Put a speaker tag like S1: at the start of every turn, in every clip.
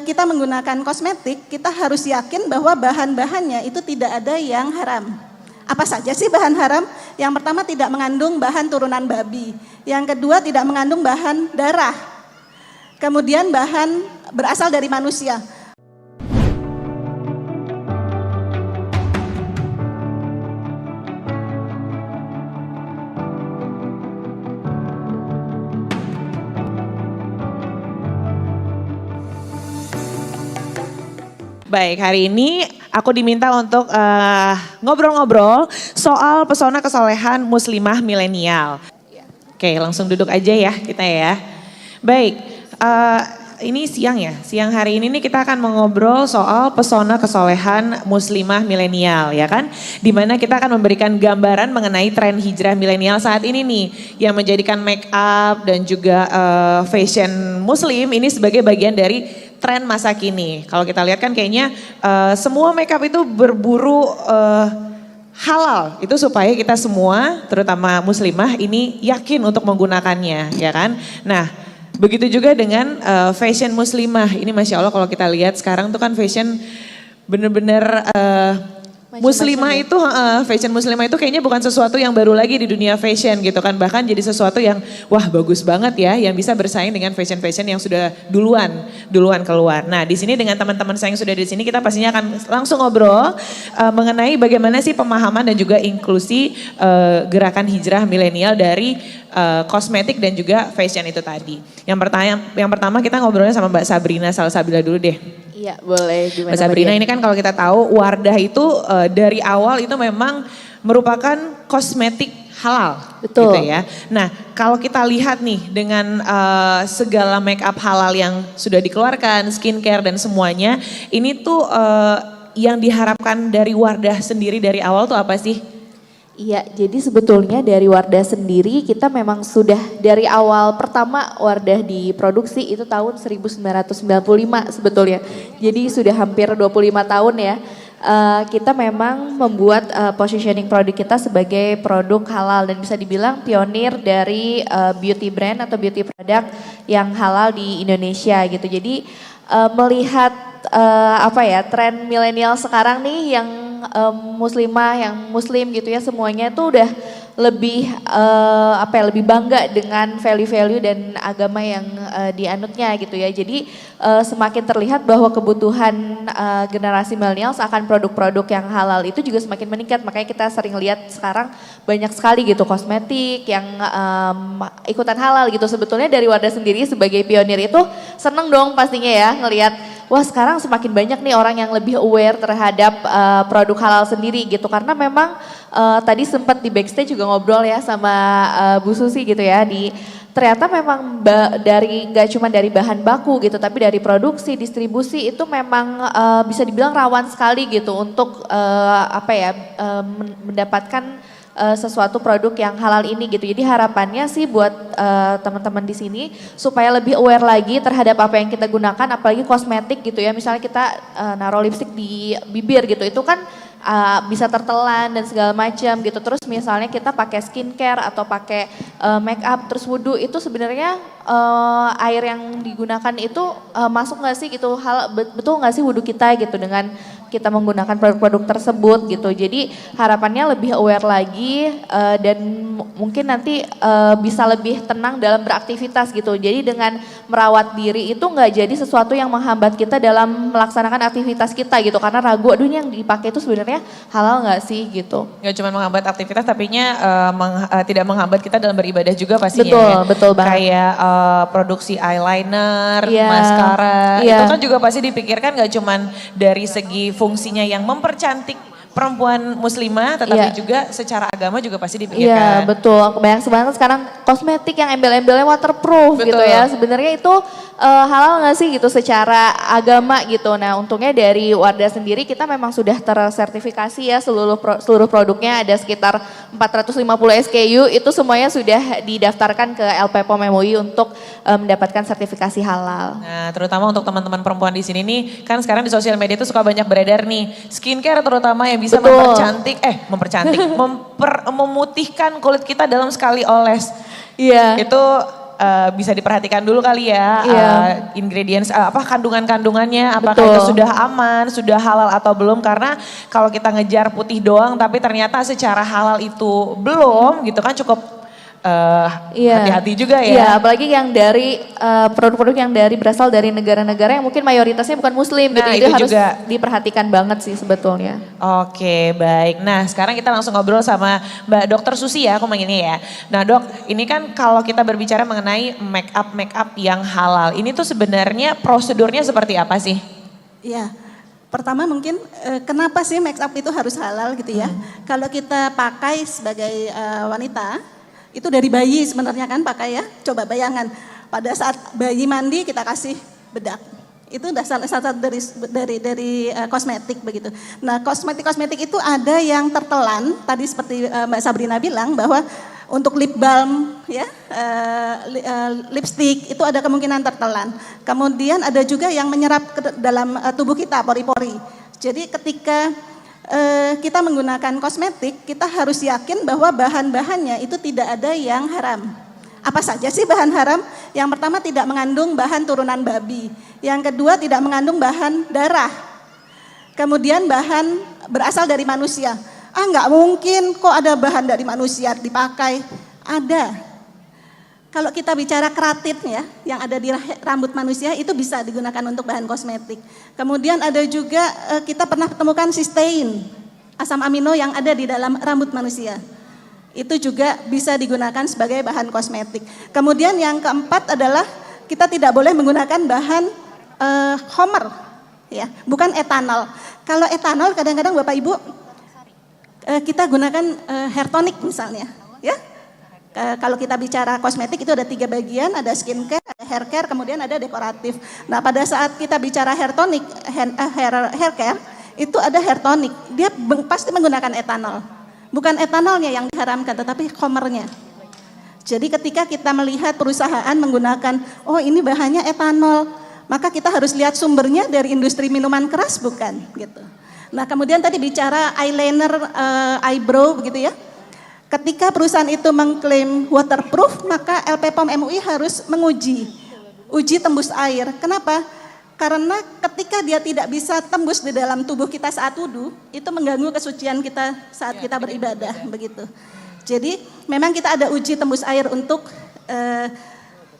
S1: kita menggunakan kosmetik, kita harus yakin bahwa bahan-bahannya itu tidak ada yang haram. Apa saja sih bahan haram? Yang pertama tidak mengandung bahan turunan babi. Yang kedua tidak mengandung bahan darah. Kemudian bahan berasal dari manusia.
S2: Baik, hari ini aku diminta untuk ngobrol-ngobrol soal pesona kesolehan muslimah milenial. Oke, langsung duduk aja ya kita ya. Baik, ini siang ya, siang hari ini nih kita akan mengobrol soal pesona kesolehan muslimah milenial ya kan. Dimana kita akan memberikan gambaran mengenai tren hijrah milenial saat ini nih. Yang menjadikan make up dan juga fashion muslim ini sebagai bagian dari tren masa kini. Kalau kita lihat kan kayaknya semua makeup itu berburu halal. Itu supaya kita semua terutama muslimah ini yakin untuk menggunakannya ya kan. Nah begitu juga dengan fashion muslimah. Ini Masya Allah kalau kita lihat sekarang tuh kan fashion bener-bener muslimah
S3: ya?
S2: itu, fashion muslimah itu kayaknya bukan sesuatu yang baru lagi di dunia fashion gitu kan. Bahkan jadi sesuatu yang wah bagus banget ya, yang bisa bersaing dengan fashion-fashion yang sudah duluan keluar. Nah di sini dengan teman-teman saya yang sudah di sini kita pastinya akan langsung ngobrol mengenai bagaimana sih pemahaman dan juga inklusi gerakan hijrah milenial dari kosmetik dan juga fashion itu tadi. Yang pertama kita ngobrolnya sama Mbak Sabrina Salsabila dulu deh.
S3: Iya boleh. Gimana
S2: Mbak Sabrina ini kan kalau kita tahu Wardah itu dari awal itu memang merupakan kosmetik halal.
S3: Betul.
S2: Gitu ya. Nah kalau kita lihat nih dengan segala make up halal yang sudah dikeluarkan, skincare dan semuanya. Ini tuh yang diharapkan dari Wardah sendiri dari awal tuh apa sih?
S3: Iya, jadi sebetulnya dari Wardah sendiri kita memang sudah dari awal pertama Wardah diproduksi itu tahun 1995 sebetulnya. Jadi sudah hampir 25 tahun ya. Kita memang membuat positioning produk kita sebagai produk halal dan bisa dibilang pionir dari beauty brand atau beauty product yang halal di Indonesia gitu. Jadi melihat tren milenial sekarang nih yang muslimah, yang muslim gitu ya semuanya itu udah lebih lebih bangga dengan value-value dan agama yang dianutnya gitu ya. Jadi semakin terlihat bahwa kebutuhan generasi milenial akan produk-produk yang halal itu juga semakin meningkat. Makanya kita sering lihat sekarang banyak sekali gitu kosmetik yang ikutan halal gitu. Sebetulnya dari Wardah sendiri sebagai pionir itu seneng dong pastinya ya ngelihat wah sekarang semakin banyak nih orang yang lebih aware terhadap produk halal sendiri gitu. Karena memang tadi sempat di backstage juga ngobrol ya sama Bu Susi gitu ya. Ternyata memang dari nggak cuma dari bahan baku gitu, tapi dari produksi, distribusi itu memang bisa dibilang rawan sekali gitu untuk mendapatkan sesuatu produk yang halal ini gitu. Jadi harapannya sih buat teman-teman di sini supaya lebih aware lagi terhadap apa yang kita gunakan, apalagi kosmetik gitu ya. Misalnya kita naruh lipstik di bibir gitu, itu kan bisa tertelan dan segala macam gitu. Terus misalnya kita pakai skincare atau pakai make up terus wudhu, itu sebenarnya air yang digunakan itu masuk nggak sih gitu, betul nggak sih wudhu kita gitu dengan kita menggunakan produk-produk tersebut gitu. Jadi harapannya lebih aware lagi dan mungkin nanti bisa lebih tenang dalam beraktivitas gitu. Jadi dengan merawat diri itu nggak jadi sesuatu yang menghambat kita dalam melaksanakan aktivitas kita gitu. Karena ragu, aduh ini yang dipakai itu sebenarnya halal nggak sih gitu.
S2: Nggak cuma menghambat aktivitas, tapinya tidak menghambat kita dalam beribadah juga pastinya.
S3: Betul,
S2: ya.
S3: betul banget.
S2: Kayak produksi eyeliner, maskara, itu kan juga pasti dipikirkan nggak cuma dari segi fungsinya yang mempercantik perempuan muslimah, tetapi juga secara agama juga pasti dipikirkan.
S3: Iya betul, banyak sebenarnya sekarang kosmetik yang embel-embelnya waterproof gitu ya. Sebenarnya itu halal nggak sih gitu secara agama gitu. Nah untungnya dari Wardah sendiri kita memang sudah tersertifikasi ya, seluruh produknya ada sekitar 450 SKU, itu semuanya sudah didaftarkan ke LPPOM MUI untuk mendapatkan sertifikasi halal.
S2: Nah terutama untuk teman-teman perempuan di sini nih, kan sekarang di sosial media itu suka banyak beredar nih skincare terutama yang bisa mempercantik, memutihkan kulit kita dalam sekali oles.
S3: Iya.
S2: Itu bisa diperhatikan dulu kali ya,
S3: Iya.
S2: ingredients apa kandungan-kandungannya, apakah
S3: Betul.
S2: itu sudah aman, sudah halal atau belum, karena kalau kita ngejar putih doang tapi ternyata secara halal itu belum gitu kan, cukup
S3: Iya.
S2: hati-hati juga ya.
S3: Iya, apalagi yang dari produk-produk yang berasal dari negara-negara yang mungkin mayoritasnya bukan muslim
S2: Nah,
S3: gitu. Itu
S2: itu
S3: harus
S2: juga.
S3: diperhatikan banget sih sebetulnya.
S2: Oke, baik. Nah, sekarang kita langsung ngobrol sama Mbak Dokter Susi ya, aku manggilnya ya. Nah, Dok, ini kan kalau kita berbicara mengenai make up yang halal, ini tuh sebenarnya prosedurnya seperti apa sih?
S1: Ya, pertama mungkin kenapa sih make up itu harus halal gitu ya? Kalau kita pakai sebagai wanita, itu dari bayi sebenarnya kan pakai ya. Coba bayangan, pada saat bayi mandi kita kasih bedak. Itu udah salah satu dari kosmetik begitu. Nah, kosmetik itu ada yang tertelan, tadi seperti Mbak Sabrina bilang bahwa untuk lip balm ya, lipstick itu ada kemungkinan tertelan. Kemudian ada juga yang menyerap ke dalam tubuh kita, pori-pori. Jadi ketika kita menggunakan kosmetik, kita harus yakin bahwa bahan-bahannya itu tidak ada yang haram. Apa saja sih bahan haram? Yang pertama tidak mengandung bahan turunan babi. Yang kedua tidak mengandung bahan darah. Kemudian bahan berasal dari manusia. Nggak mungkin kok ada bahan dari manusia dipakai. Ada. Kalau kita bicara keratin ya, yang ada di rambut manusia itu bisa digunakan untuk bahan kosmetik. Kemudian ada juga kita pernah temukan cysteine, asam amino yang ada di dalam rambut manusia. Itu juga bisa digunakan sebagai bahan kosmetik. Kemudian yang keempat adalah kita tidak boleh menggunakan bahan homer, ya, bukan etanol. Kalau etanol kadang-kadang Bapak Ibu kita gunakan hair tonic misalnya, ya. Kalau kita bicara kosmetik itu ada 3 bagian, ada skincare, ada hair care, kemudian ada dekoratif. Nah, pada saat kita bicara hair tonic, hair care, itu ada hair tonic. Dia pasti menggunakan etanol. Bukan etanolnya yang diharamkan, tetapi homernya. Jadi ketika kita melihat perusahaan menggunakan, oh ini bahannya etanol, maka kita harus lihat sumbernya dari industri minuman keras bukan, gitu. Nah, kemudian tadi bicara eyeliner, eyebrow begitu ya. Ketika perusahaan itu mengklaim waterproof, maka LPPOM MUI harus uji tembus air. Kenapa? Karena ketika dia tidak bisa tembus di dalam tubuh kita saat wudhu, itu mengganggu kesucian kita saat kita beribadah, begitu. Jadi memang kita ada uji tembus air untuk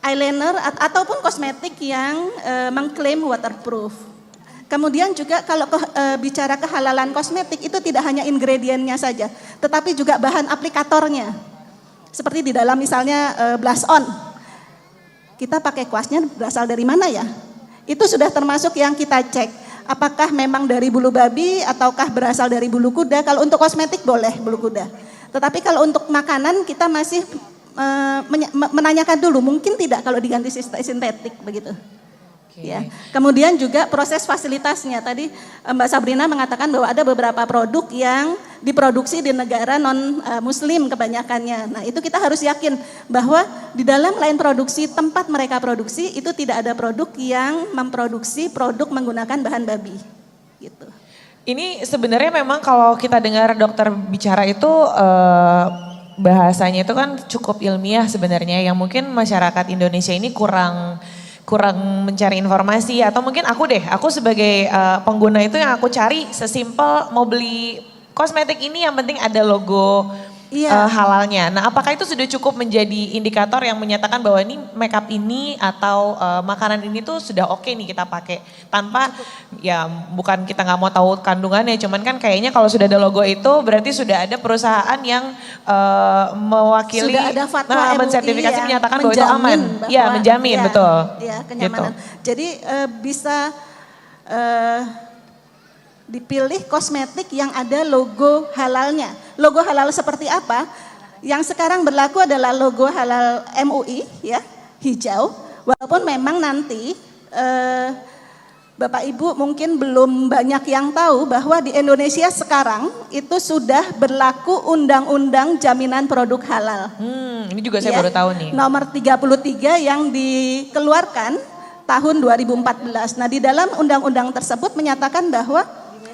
S1: eyeliner ataupun kosmetik yang mengklaim waterproof. Kemudian juga kalau bicara kehalalan kosmetik itu tidak hanya ingredientnya saja, tetapi juga bahan aplikatornya. Seperti di dalam misalnya blush on, kita pakai kuasnya berasal dari mana ya? Itu sudah termasuk yang kita cek. Apakah memang dari bulu babi ataukah berasal dari bulu kuda? Kalau untuk kosmetik boleh bulu kuda. Tetapi kalau untuk makanan kita masih menanyakan dulu, mungkin tidak kalau diganti sintetik begitu. Ya. Kemudian juga proses fasilitasnya. Tadi Mbak Sabrina mengatakan bahwa ada beberapa produk yang diproduksi di negara non muslim kebanyakannya. Nah, itu kita harus yakin bahwa di dalam line produksi tempat mereka produksi itu tidak ada produk yang memproduksi produk menggunakan bahan babi. Gitu.
S2: Ini sebenarnya memang kalau kita dengar dokter bicara itu bahasanya itu kan cukup ilmiah sebenarnya, yang mungkin masyarakat Indonesia ini kurang mencari informasi, atau mungkin aku sebagai pengguna itu yang aku cari sesimpel mau beli kosmetik ini yang penting ada logo halalnya. Nah, apakah itu sudah cukup menjadi indikator yang menyatakan bahwa ini makeup ini atau makanan ini tuh sudah oke nih kita pakai, tanpa ya bukan kita nggak mau tahu kandungannya, cuman kan kayaknya kalau sudah ada logo itu berarti sudah ada perusahaan yang mewakili,
S1: sudah ada fatwa MUI
S2: mensertifikasi
S1: yang
S2: menyatakan bahwa itu aman. Ya, menjamin, betul.
S1: Ya, kenyamanan. Gitu. Jadi bisa dipilih kosmetik yang ada logo halalnya. Logo halal seperti apa? Yang sekarang berlaku adalah logo halal MUI, ya, hijau. Walaupun memang nanti Bapak Ibu mungkin belum banyak yang tahu bahwa di Indonesia sekarang itu sudah berlaku Undang-Undang Jaminan Produk Halal.
S2: Ini juga saya baru tahu nih.
S1: Nomor 33 yang dikeluarkan tahun 2014. Nah, di dalam undang-undang tersebut menyatakan bahwa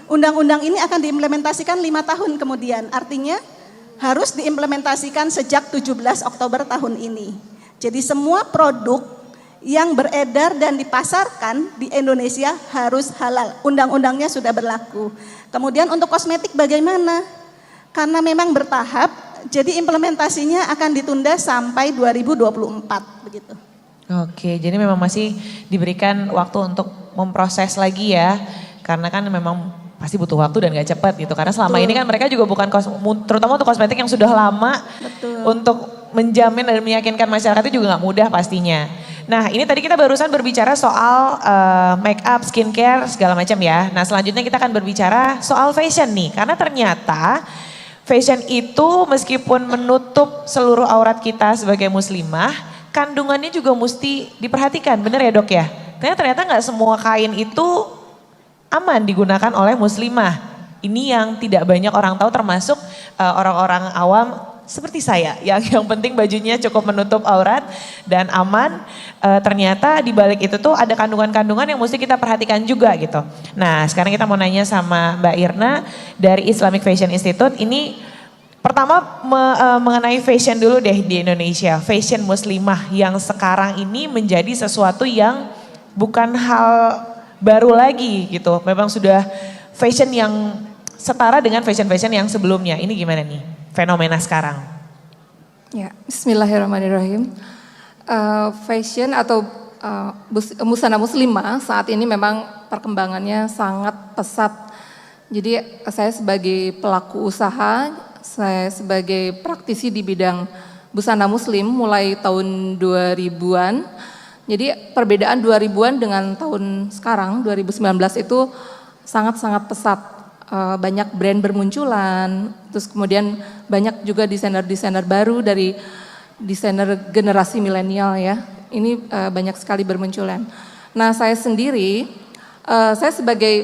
S1: undang-undang ini akan diimplementasikan 5 tahun kemudian. Artinya harus diimplementasikan sejak 17 Oktober tahun ini. Jadi semua produk yang beredar dan dipasarkan di Indonesia harus halal. Undang-undangnya sudah berlaku. Kemudian untuk kosmetik bagaimana? Karena memang bertahap, jadi implementasinya akan ditunda sampai 2024 begitu.
S2: Oke, jadi memang masih diberikan waktu untuk memproses lagi ya. Karena kan memang pasti butuh waktu dan gak cepat gitu. Karena selama ini kan mereka juga bukan, terutama untuk kosmetik yang sudah lama.
S1: Betul.
S2: Untuk menjamin dan meyakinkan masyarakat itu juga gak mudah pastinya. Nah ini tadi kita barusan berbicara soal make up, skincare, segala macam ya. Nah selanjutnya kita akan berbicara soal fashion nih. Karena ternyata fashion itu meskipun menutup seluruh aurat kita sebagai muslimah, kandungannya juga mesti diperhatikan, bener ya dok ya? Karena ternyata gak semua kain itu aman digunakan oleh muslimah. Ini yang tidak banyak orang tahu termasuk orang-orang awam seperti saya. Yang penting bajunya cukup menutup aurat dan aman. Ternyata di balik itu tuh ada kandungan-kandungan yang mesti kita perhatikan juga gitu. Nah sekarang kita mau nanya sama Mbak Irna dari Islamic Fashion Institute. Ini pertama mengenai fashion dulu deh di Indonesia. Fashion muslimah yang sekarang ini menjadi sesuatu yang bukan hal baru lagi gitu. Memang sudah fashion yang setara dengan fashion-fashion yang sebelumnya. Ini gimana nih fenomena sekarang?
S4: Ya, Bismillahirrahmanirrahim. Fashion atau busana muslimah saat ini memang perkembangannya sangat pesat. Jadi saya sebagai pelaku usaha, saya sebagai praktisi di bidang busana muslim mulai tahun 2000-an. Jadi perbedaan 2000-an dengan tahun sekarang 2019 itu sangat-sangat pesat. Banyak brand bermunculan, terus kemudian banyak juga desainer-desainer baru dari desainer generasi milenial ya. Ini banyak sekali bermunculan. Nah saya sendiri, saya sebagai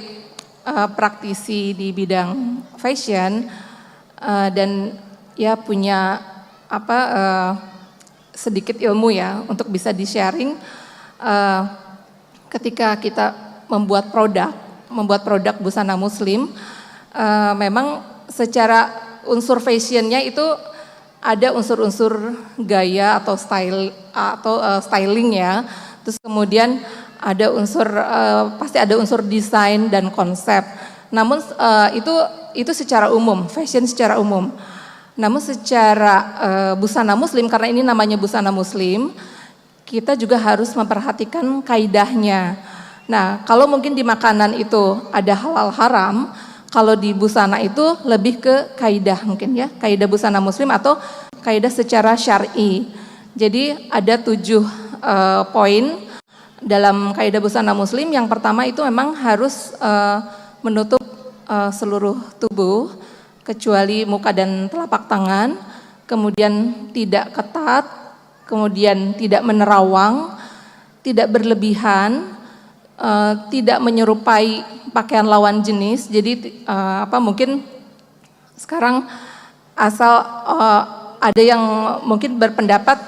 S4: praktisi di bidang fashion dan ya punya sedikit ilmu ya untuk bisa di-sharing ketika kita membuat produk busana muslim, memang secara unsur fashionnya itu ada unsur-unsur gaya atau styling ya. Terus kemudian ada unsur pasti ada unsur desain dan konsep. Namun itu secara umum, fashion secara umum. Namun secara busana muslim, karena ini namanya busana muslim, kita juga harus memperhatikan kaidahnya. Nah, kalau mungkin di makanan itu ada halal haram, kalau di busana itu lebih ke kaidah mungkin ya, kaidah busana muslim atau kaidah secara syar'i. Jadi ada 7 poin dalam kaidah busana muslim. Yang pertama itu memang harus menutup seluruh tubuh kecuali muka dan telapak tangan, kemudian tidak ketat, kemudian tidak menerawang, tidak berlebihan, tidak menyerupai pakaian lawan jenis. Jadi mungkin sekarang asal ada yang mungkin berpendapat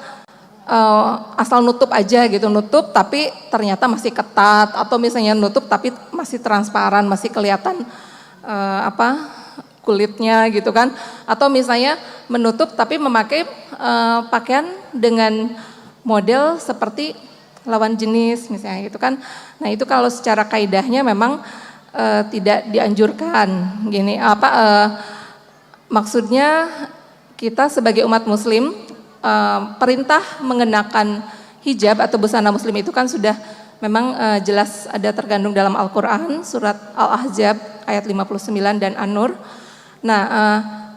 S4: asal nutup aja gitu, nutup tapi ternyata masih ketat, atau misalnya nutup tapi masih transparan, masih kelihatan kulitnya gitu kan, atau misalnya menutup tapi memakai pakaian dengan model seperti lawan jenis misalnya gitu kan. Nah itu kalau secara kaidahnya memang tidak dianjurkan. Gini maksudnya kita sebagai umat muslim perintah mengenakan hijab atau busana muslim itu kan sudah memang jelas ada tergandung dalam Al-Quran, surat Al-Ahzab ayat 59 dan An-Nur. Nah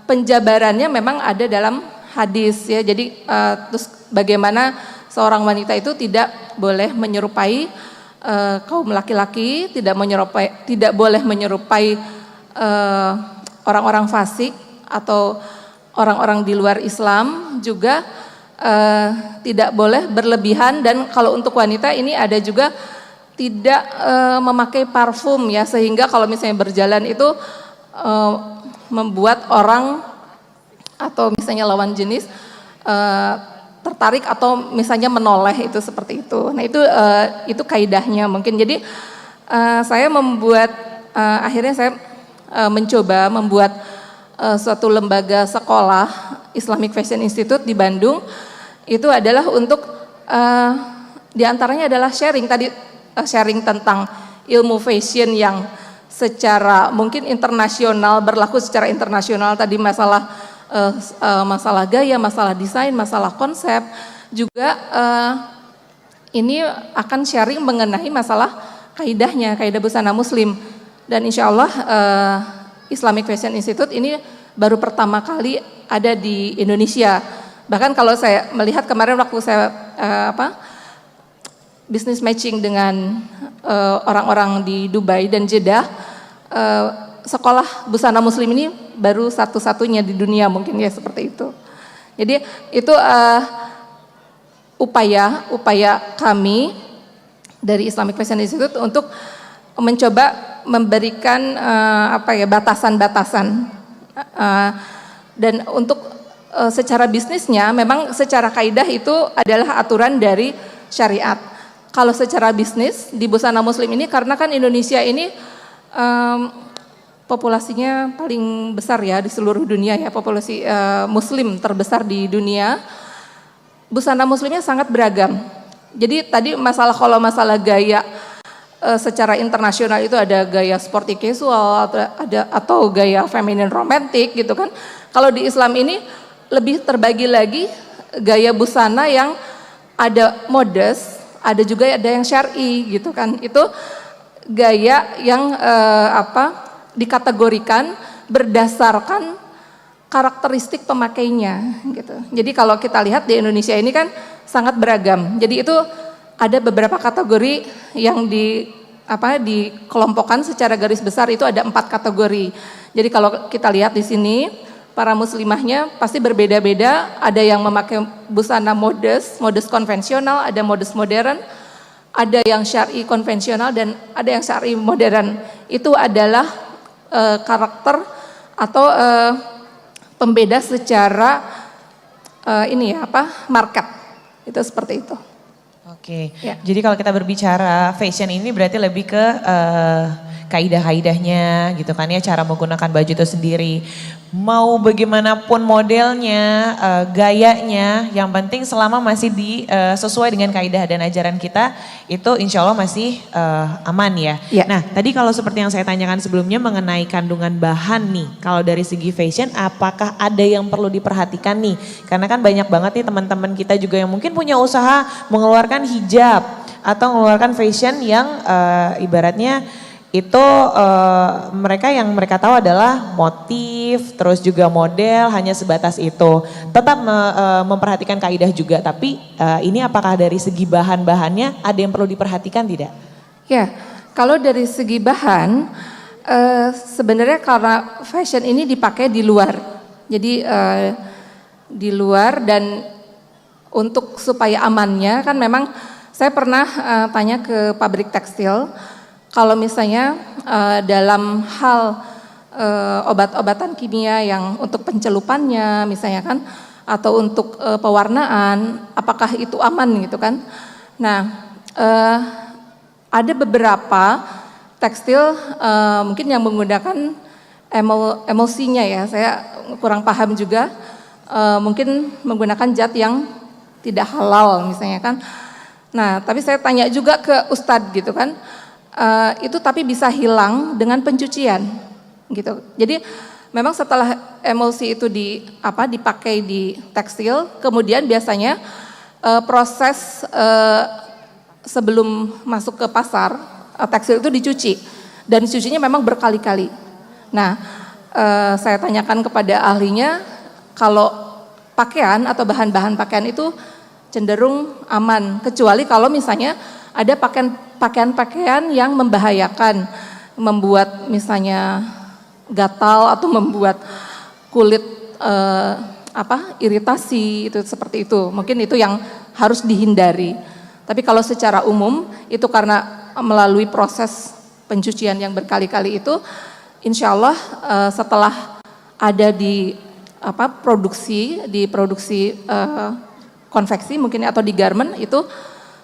S4: penjabarannya memang ada dalam hadis ya. Jadi terus bagaimana seorang wanita itu tidak boleh menyerupai kaum laki-laki, tidak boleh menyerupai orang-orang fasik atau orang-orang di luar Islam, juga tidak boleh berlebihan. Dan kalau untuk wanita ini ada juga tidak memakai parfum ya, sehingga kalau misalnya berjalan itu membuat orang atau misalnya lawan jenis tertarik atau misalnya menoleh, itu seperti itu. Nah itu kaidahnya mungkin. Jadi saya akhirnya saya mencoba membuat suatu lembaga sekolah Islamic Fashion Institute di Bandung. Itu adalah untuk Di antaranya adalah sharing tadi, sharing tentang ilmu fashion yang secara mungkin internasional, berlaku secara internasional, tadi masalah masalah gaya, masalah desain, masalah konsep, juga ini akan sharing mengenai masalah kaidahnya, kaidah busana muslim. Dan insya Allah Islamic Fashion Institute ini baru pertama kali ada di Indonesia. Bahkan kalau saya melihat kemarin waktu saya business matching dengan orang-orang di Dubai dan Jeddah, sekolah busana muslim ini baru satu-satunya di dunia mungkin ya, seperti itu. Jadi itu upaya kami dari Islamic Fashion Institute untuk mencoba memberikan batasan-batasan, dan untuk secara bisnisnya memang secara kaidah itu adalah aturan dari syariat. Kalau secara bisnis di busana muslim ini, karena kan Indonesia ini populasinya paling besar ya di seluruh dunia ya, populasi muslim terbesar di dunia, busana muslimnya sangat beragam. Jadi tadi kalau masalah gaya secara internasional itu ada gaya sporty casual, atau gaya feminin romantik gitu kan. Kalau di Islam ini lebih terbagi lagi gaya busana yang ada modest, ada juga ada yang syar'i gitu kan. Itu gaya yang dikategorikan berdasarkan karakteristik pemakainya gitu. Jadi kalau kita lihat di Indonesia ini kan sangat beragam. Jadi itu ada beberapa kategori yang dikelompokkan secara garis besar, itu ada 4 kategori. Jadi kalau kita lihat di sini para muslimahnya pasti berbeda-beda. Ada yang memakai busana modest konvensional, ada modest modern, ada yang syar'i konvensional, dan ada yang syar'i modern. Itu adalah karakter atau pembeda secara market. Itu seperti itu.
S2: Oke,
S4: Ya.
S2: jadi kalau kita berbicara fashion ini berarti lebih ke kaidah-kaidahnya gitu kan ya, cara menggunakan baju itu sendiri. Mau bagaimanapun modelnya, gayanya, yang penting selama masih sesuai dengan kaidah dan ajaran kita, itu insya Allah masih aman ya.
S4: Ya.
S2: Nah tadi kalau seperti yang saya tanyakan sebelumnya mengenai kandungan bahan nih, kalau dari segi fashion apakah ada yang perlu diperhatikan nih? Karena kan banyak banget nih teman-teman kita juga yang mungkin punya usaha mengeluarkan hijab atau mengeluarkan fashion yang ibaratnya itu mereka tahu adalah motif, terus juga model, hanya sebatas itu. Tetap memperhatikan kaidah juga, tapi ini apakah dari segi bahan-bahannya ada yang perlu diperhatikan tidak?
S4: Ya, kalau dari segi bahan, sebenarnya karena fashion ini dipakai di luar. Jadi di luar, dan untuk supaya amannya kan memang saya pernah tanya ke pabrik tekstil, kalau misalnya dalam hal obat-obatan kimia yang untuk pencelupannya misalnya kan, atau untuk pewarnaan, apakah itu aman gitu kan. Nah ada beberapa tekstil mungkin yang menggunakan emulsinya ya, saya kurang paham juga, mungkin menggunakan zat yang tidak halal misalnya kan. Nah tapi saya tanya juga ke Ustadz gitu kan, itu tapi bisa hilang dengan pencucian gitu. Jadi memang setelah emulsi itu dipakai di tekstil, kemudian biasanya proses sebelum masuk ke pasar tekstil itu dicuci, dan cucinya memang berkali-kali. Nah saya tanyakan kepada ahlinya, kalau pakaian atau bahan-bahan pakaian itu cenderung aman, kecuali kalau misalnya ada pakaian-pakaian yang membahayakan, membuat misalnya gatal atau membuat kulit iritasi, itu seperti itu. Mungkin itu yang harus dihindari. Tapi kalau secara umum itu karena melalui proses pencucian yang berkali-kali itu, insya Allah setelah ada di produksi konveksi mungkin atau di garment, itu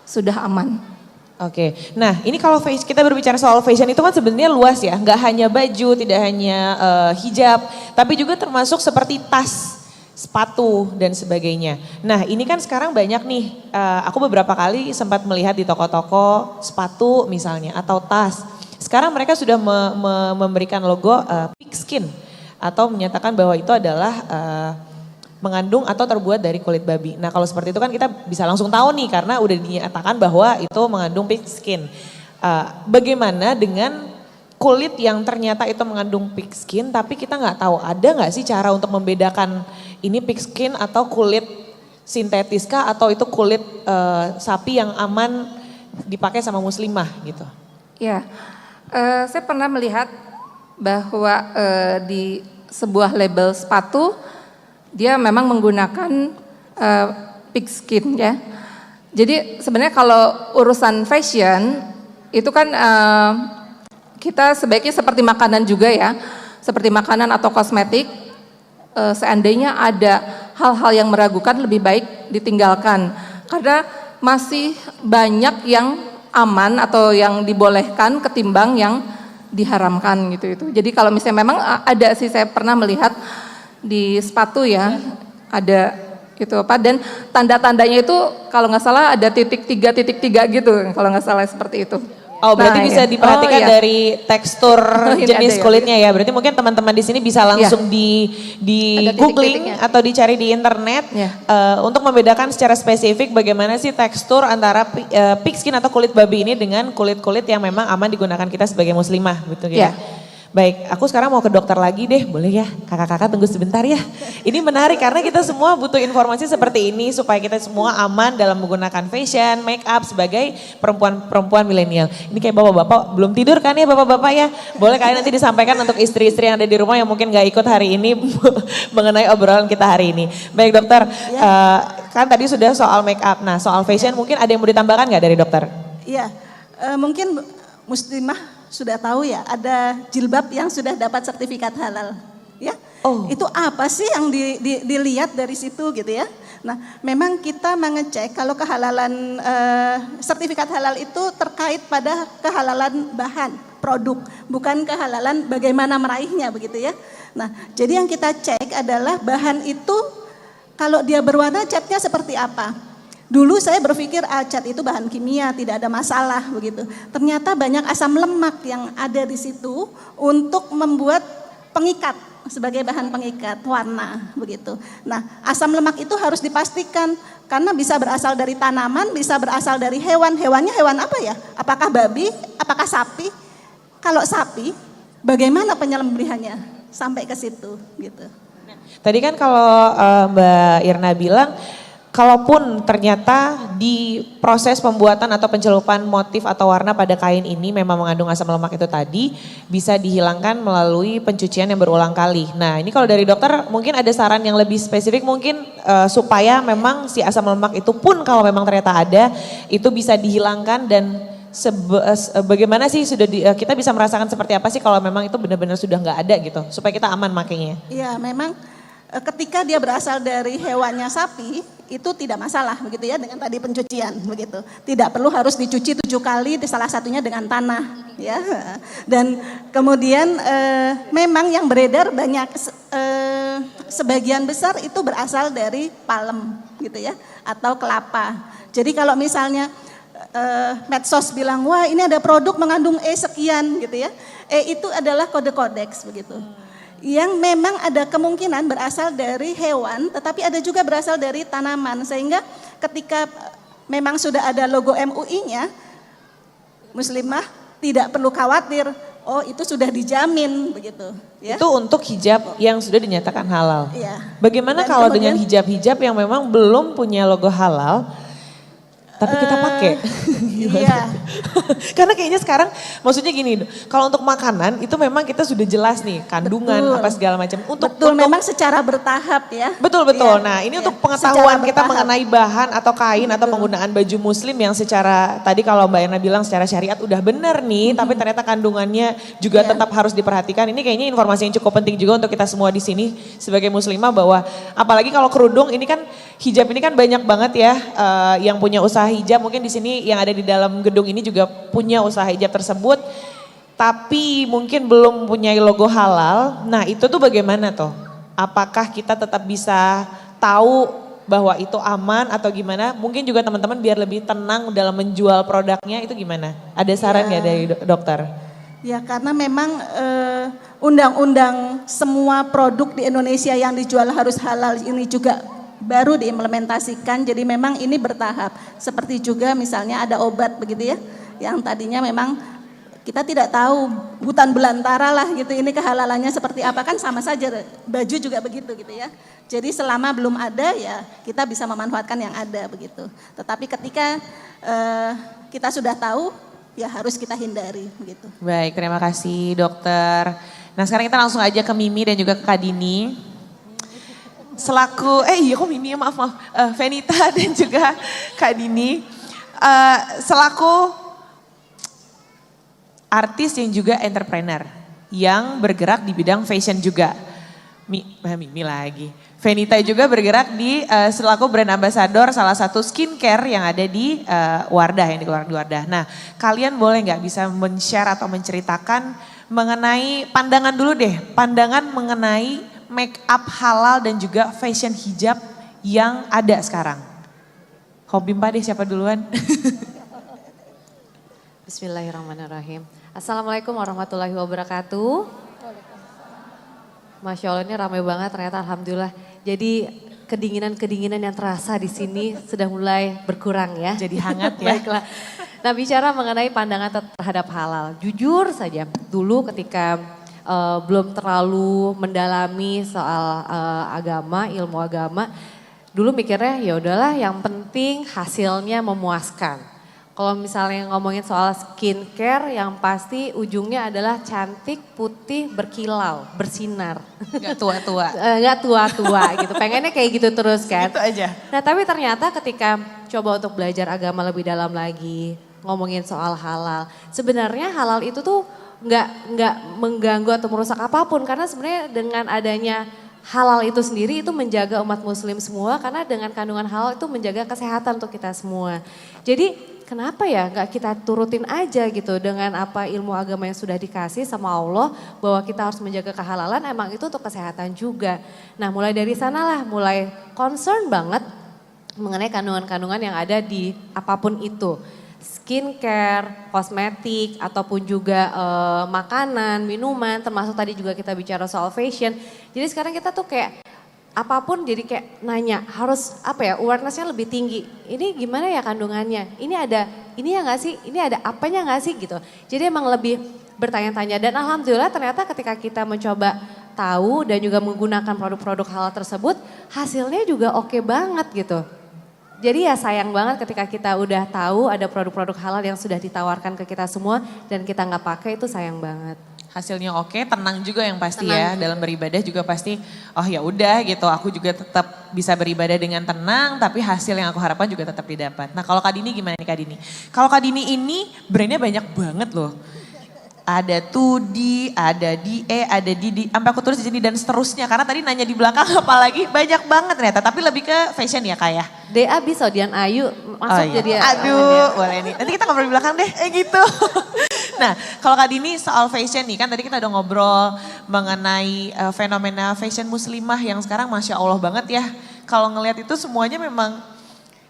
S4: sudah aman.
S2: Oke, nah ini kalau kita berbicara soal fashion itu kan sebenarnya luas ya, nggak hanya baju, tidak hanya hijab, tapi juga termasuk seperti tas. sepatu dan sebagainya. Nah ini kan sekarang banyak nih, aku beberapa kali sempat melihat di toko-toko sepatu misalnya atau tas. Sekarang mereka sudah memberikan logo pig skin atau menyatakan bahwa itu adalah mengandung atau terbuat dari kulit babi. Nah kalau seperti itu kan kita bisa langsung tahu nih karena udah dinyatakan bahwa itu mengandung pig skin. Bagaimana dengan kulit yang ternyata itu mengandung pig skin tapi kita nggak tahu, ada nggak sih cara untuk membedakan ini pig skin atau kulit sintetis kah atau itu kulit sapi yang aman dipakai sama muslimah gitu?
S4: Ya, saya pernah melihat bahwa di sebuah label sepatu dia memang menggunakan pig skin ya. Jadi sebenarnya kalau urusan fashion itu kan kita sebaiknya seperti makanan juga ya, seperti makanan atau kosmetik, seandainya ada hal-hal yang meragukan lebih baik ditinggalkan. Karena masih banyak yang aman atau yang dibolehkan ketimbang yang diharamkan gitu itu. Jadi kalau misalnya memang ada sih, saya pernah melihat di sepatu ya, ada gitu apa, dan tanda-tandanya itu kalau nggak salah ada titik tiga gitu, kalau nggak salah seperti itu.
S2: Oh berarti bisa
S4: iya.
S2: diperhatikan dari tekstur
S4: Ini
S2: jenis
S4: ada ya.
S2: kulitnya ya. Berarti mungkin teman-teman di sini bisa langsung di
S4: Ada
S2: googling
S4: titik-titiknya.
S2: atau dicari di internet
S4: Ya.
S2: untuk membedakan secara spesifik bagaimana sih tekstur antara pig skin atau kulit babi ini dengan kulit-kulit yang memang aman digunakan kita sebagai muslimah gitu ya.
S4: Ya.
S2: Baik, aku sekarang mau ke dokter lagi deh, boleh ya? Kakak-kakak tunggu sebentar ya. Ini menarik karena kita semua butuh informasi seperti ini supaya kita semua aman dalam menggunakan fashion, make up sebagai perempuan milenial. Ini kayak bapak-bapak belum tidur kan ya bapak-bapak ya? Boleh kalian nanti disampaikan untuk istri-istri yang ada di rumah yang mungkin gak ikut hari ini mengenai obrolan kita hari ini. Baik dokter, kan tadi sudah soal make up. Nah soal fashion mungkin ada yang mau ditambahkan gak dari dokter?
S1: Iya, mungkin muslimah sudah tahu ya, ada jilbab yang sudah dapat sertifikat halal. Ya, itu apa sih yang dilihat dari situ gitu ya? Nah, memang kita mengecek kalau kehalalan sertifikat halal itu terkait pada kehalalan bahan produk, bukan kehalalan bagaimana meraihnya begitu ya. Nah, jadi yang kita cek adalah bahan itu kalau dia berwarna catnya seperti apa. Dulu saya berpikir cat itu bahan kimia, tidak ada masalah begitu. Ternyata banyak asam lemak yang ada di situ untuk membuat pengikat sebagai bahan pengikat warna begitu. Nah, asam lemak itu harus dipastikan karena bisa berasal dari tanaman, bisa berasal dari hewan. Hewannya hewan apa ya? Apakah babi? Apakah sapi? Kalau sapi, bagaimana penyembelihannya sampai ke situ gitu.
S2: Tadi kan kalau Mbak Irna bilang kalaupun ternyata di proses pembuatan atau pencelupan motif atau warna pada kain ini memang mengandung asam lemak itu tadi, bisa dihilangkan melalui pencucian yang berulang kali. Nah ini kalau dari dokter mungkin ada saran yang lebih spesifik mungkin supaya memang si asam lemak itu pun kalau memang ternyata ada, itu bisa dihilangkan dan bagaimana sih kita bisa merasakan seperti apa sih kalau memang itu benar-benar sudah nggak ada gitu, supaya kita aman makainya.
S1: Iya memang ketika dia berasal dari hewannya sapi, itu tidak masalah begitu ya dengan tadi pencucian begitu. Tidak perlu harus dicuci 7 kali, salah satunya dengan tanah ya. Dan kemudian memang yang beredar banyak sebagian besar itu berasal dari palem gitu ya atau kelapa. Jadi kalau misalnya medsos bilang wah ini ada produk mengandung E sekian gitu ya. E itu adalah kode kodeks begitu. Yang memang ada kemungkinan berasal dari hewan, tetapi ada juga berasal dari tanaman. Sehingga ketika memang sudah ada logo MUI-nya, muslimah tidak perlu khawatir, oh itu sudah dijamin begitu. Ya.
S2: Itu untuk hijab yang sudah dinyatakan halal.
S1: Iya.
S2: Bagaimana
S1: Dan
S2: kalau
S1: kemudian,
S2: dengan hijab-hijab yang memang belum punya logo halal, tapi kita pakai?
S1: Iya.
S2: Karena kayaknya sekarang maksudnya gini, kalau untuk makanan itu memang kita sudah jelas nih kandungan
S1: Betul.
S2: apa segala macam.
S1: Betul, memang secara bertahap ya.
S2: Betul.
S1: Iya,
S2: Nah ini
S1: iya.
S2: untuk pengetahuan
S1: Secara
S2: kita
S1: bertahap.
S2: mengenai bahan atau kain atau penggunaan baju muslim yang secara tadi kalau Mbak Irna bilang secara syariat udah benar nih, tapi ternyata kandungannya juga
S1: Iya.
S2: tetap harus diperhatikan. Ini kayaknya informasi yang cukup penting juga untuk kita semua di sini sebagai muslimah bahwa apalagi kalau kerudung ini kan hijab ini kan banyak banget ya yang punya usaha hijab, mungkin di sini yang ada di dalam gedung ini juga punya usaha hijab tersebut, tapi mungkin belum punya logo halal. Nah itu tuh bagaimana tuh? Apakah kita tetap bisa tahu bahwa itu aman atau gimana? Mungkin juga teman-teman biar lebih tenang dalam menjual produknya itu gimana? Ada saran nggak dari dokter?
S1: Ya karena memang undang-undang semua produk di Indonesia yang dijual harus halal ini juga baru diimplementasikan, jadi memang ini bertahap. Seperti juga misalnya ada obat begitu ya, yang tadinya memang kita tidak tahu hutan belantara lah gitu, ini kehalalannya seperti apa, kan sama saja, baju juga begitu gitu ya. Jadi selama belum ada ya kita bisa memanfaatkan yang ada begitu. Tetapi ketika kita sudah tahu, ya harus kita hindari begitu.
S2: Baik, terima kasih dokter. Nah sekarang kita langsung aja ke Mimi dan juga ke Kak Dini. Selaku, kok Mimi ya maaf, Venita dan juga Kak Dini. Selaku artis yang juga entrepreneur, yang bergerak di bidang fashion juga. Mimi lagi. Venita juga bergerak di selaku brand ambassador salah satu skincare yang ada di Wardah, yang dikeluarkan di Wardah. Nah kalian boleh nggak bisa men-share atau menceritakan mengenai pandangan dulu deh, pandangan mengenai make up halal dan juga fashion hijab yang ada sekarang. Hobi Mbak deh, siapa duluan?
S5: Bismillahirrahmanirrahim. Assalamualaikum warahmatullahi wabarakatuh. Masya Allah ini ramai banget ternyata, alhamdulillah. Jadi kedinginan-kedinginan yang terasa di sini sudah mulai berkurang ya.
S2: Jadi hangat ya.
S5: Baiklah. Nah bicara mengenai pandangan terhadap halal. Jujur saja dulu ketika belum terlalu mendalami soal agama, ilmu agama. Dulu mikirnya ya udahlah yang penting hasilnya memuaskan. Kalau misalnya ngomongin soal skincare yang pasti ujungnya adalah cantik, putih, berkilau, bersinar.
S2: Gak tua-tua.
S5: Gak tua-tua gitu, pengennya kayak gitu terus kan.
S2: Gitu aja.
S5: Nah tapi ternyata ketika coba untuk belajar agama lebih dalam lagi, ngomongin soal halal. Sebenarnya halal itu tuh nggak mengganggu atau merusak apapun. Karena sebenarnya dengan adanya halal itu sendiri itu menjaga umat muslim semua. Karena dengan kandungan halal itu menjaga kesehatan untuk kita semua. Jadi kenapa ya nggak kita turutin aja gitu dengan apa ilmu agama yang sudah dikasih sama Allah bahwa kita harus menjaga kehalalan, emang itu untuk kesehatan juga. Nah mulai dari sanalah mulai concern banget mengenai kandungan-kandungan yang ada di apapun itu. Skincare, kosmetik, ataupun juga makanan, minuman, termasuk tadi juga kita bicara soal fashion. Jadi sekarang kita tuh kayak apapun jadi kayak nanya, harus apa ya, awareness-nya lebih tinggi. Ini gimana ya kandungannya? Ini ada ini ya nggak sih? Ini ada apanya nggak sih gitu. Jadi emang lebih bertanya-tanya dan alhamdulillah ternyata ketika kita mencoba tahu dan juga menggunakan produk-produk halal tersebut, hasilnya juga oke banget gitu. Jadi ya sayang banget ketika kita udah tahu ada produk-produk halal yang sudah ditawarkan ke kita semua dan kita nggak pakai, itu sayang banget.
S2: Hasilnya oke, tenang juga yang pasti ya. Dalam beribadah juga pasti, oh ya udah gitu, aku juga tetap bisa beribadah dengan tenang, tapi hasil yang aku harapkan juga tetap didapat. Nah kalau Kak Dini gimana nih Kak Dini? Kalau Kak Dini ini brandnya banyak banget loh. Ada Tudi, ada Die, ada Didi, sampai aku tulis di sini dan seterusnya. Karena tadi nanya di belakang apalagi banyak banget ternyata, tapi lebih ke fashion ya Kak ya?
S5: DA bisa, Dian Ayu masuk jadi.
S2: Aduh, boleh nih. Nanti kita ngobrol di belakang deh, gitu. Nah, kalau Kak Dini soal fashion nih, kan tadi kita udah ngobrol mengenai fenomena fashion muslimah yang sekarang Masya Allah banget ya. Kalau ngelihat itu semuanya memang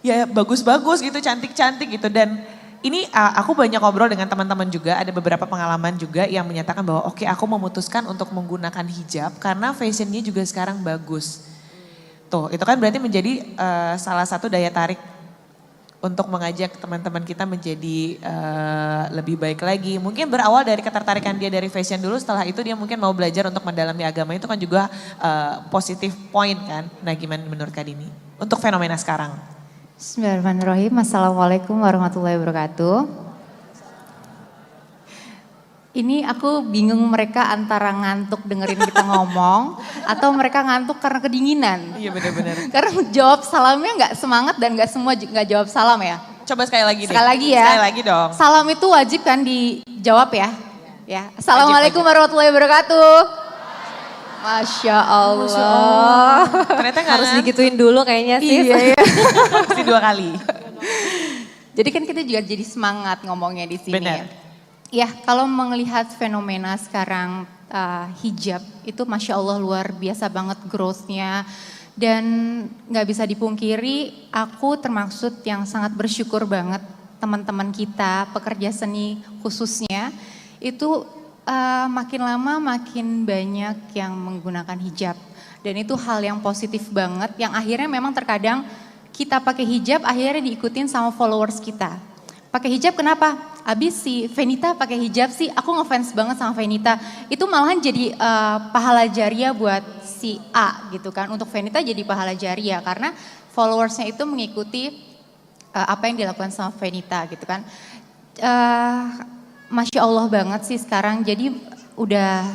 S2: ya bagus-bagus gitu, cantik-cantik gitu. Dan ini aku banyak ngobrol dengan teman-teman juga, ada beberapa pengalaman juga yang menyatakan bahwa oke, aku memutuskan untuk menggunakan hijab karena fashionnya juga sekarang bagus. Tuh, itu kan berarti menjadi salah satu daya tarik untuk mengajak teman-teman kita menjadi lebih baik lagi. Mungkin berawal dari ketertarikan dia dari fashion dulu, setelah itu dia mungkin mau belajar untuk mendalami agama, itu kan juga positif point kan. Nah gimana menurut Kak Dini untuk fenomena sekarang?
S6: Bismillahirrahmanirrahim. Assalamualaikum warahmatullahi wabarakatuh. Ini aku bingung mereka antara ngantuk dengerin kita ngomong atau mereka ngantuk karena kedinginan.
S2: Iya benar-benar.
S6: Karena jawab salamnya nggak semangat dan nggak semua nggak jawab salam ya.
S2: Coba sekali lagi deh.
S6: Sekali lagi ya.
S2: Sekali lagi dong.
S6: Salam itu wajib kan dijawab ya. Ya. Assalamualaikum warahmatullahi wabarakatuh. Masya Allah.
S2: Ternyata
S5: Harus digituin dulu kayaknya sih.
S6: Iya.
S2: Mesti 2 kali.
S6: Jadi kan kita juga jadi semangat ngomongnya di sini.
S2: Benar.
S6: Ya, kalau melihat fenomena sekarang hijab itu Masya Allah luar biasa banget growth-nya. Dan nggak bisa dipungkiri aku termaksud yang sangat bersyukur banget teman-teman kita pekerja seni khususnya itu makin lama makin banyak yang menggunakan hijab. Dan itu hal yang positif banget yang akhirnya memang terkadang kita pakai hijab akhirnya diikutin sama followers kita. Pakai hijab kenapa? Abis si Venita pakai hijab sih, aku ngefans banget sama Venita. Itu malahan jadi pahala jariah buat si A gitu kan. Untuk Venita jadi pahala jariah karena followersnya itu mengikuti apa yang dilakukan sama Venita gitu kan. Masya Allah banget sih sekarang. Jadi udah